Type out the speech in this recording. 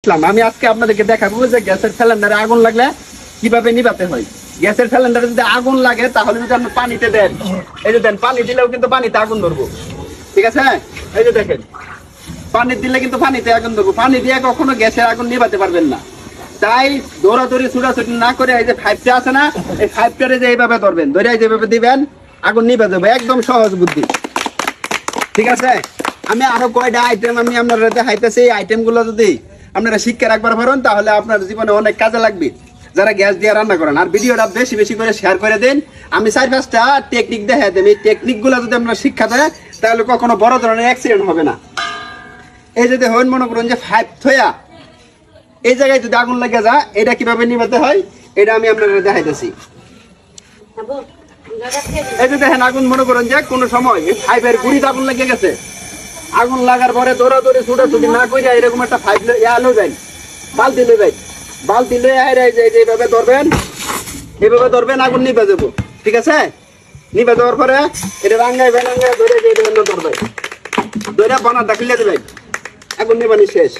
আমি আজকে আপনাদেরকে দেখাবো যে গ্যাসের সিলিন্ডারে আগুন লাগলে কিভাবে নিভাতে হয়। গ্যাসের সিলিন্ডারে যদি আগুন লাগে তাহলে যদি আপনি পানিতে দেন, এই যে দেন, পানি দিলেও কিন্তু পানিতে আগুন ধরবো। ঠিক আছে, এই যে দেখেন, পানি দিলে কিন্তু পানিতে আগুন ধরবো। পানি দিয়ে কখনো গ্যাসের আগুন নিভাতে পারবেন না। তাই দৌড়াদৌড়ি ছুটাছুটি না করে এই যে পাইপটা আছে না, এই পাইপটারে যে এইভাবে ধরবেন, ধরে যেভাবে দিবেন আগুন নিভে যাবে। একদম সহজ বুদ্ধি। ঠিক আছে, আমি আরো কয়টা আইটেম আমি আপনারা দেখাইতেছি। এই আইটেম গুলো যদি আপনারা শিক্ষা রাখবার পারেন তাহলে আপনার জীবনে অনেক কাজে লাগবে, যারা গ্যাস দিয়ে রান্না করেন। আর ভিডিওটা বেশি বেশি করে শেয়ার করে দিন। আমি 4-5টা টেকনিক দেখাই দেব। এই টেকনিক গুলো যদি আপনারা শিক্ষা দেয় তাহলে কখনো বড় ধরনের অ্যাক্সিডেন্ট হবে না। এই যে দেখুন, মনে করুন যে পাইপ থয়া এই জায়গায় যদি আগুন লেগে যায়, এটা কিভাবে নিভাতে হয় এটা আমি আপনারা দেখাইতেছি। এই যে দেখেন, আগুন মনে করুন যে কোনো সময় এই পাইপের গুড়িতে আগুন লেগে গেছে। আগুন লাগার পরে দৌড়াদৌড়ি ছুটাছুটি না করে এরকম একটা পাইপ লো যাই, বালতি লো যাই, বালতি লো এইভাবে ধরবেন, এইভাবে ধরবেন, আগুন নিভে যাবো। ঠিক আছে, নিভে দেওয়ার পরে এটা রাঙ্গাইবেন, ধরে ধরবে, ধরে বানা দাখিলে দেবেন, আগুন নিবানি শেষ।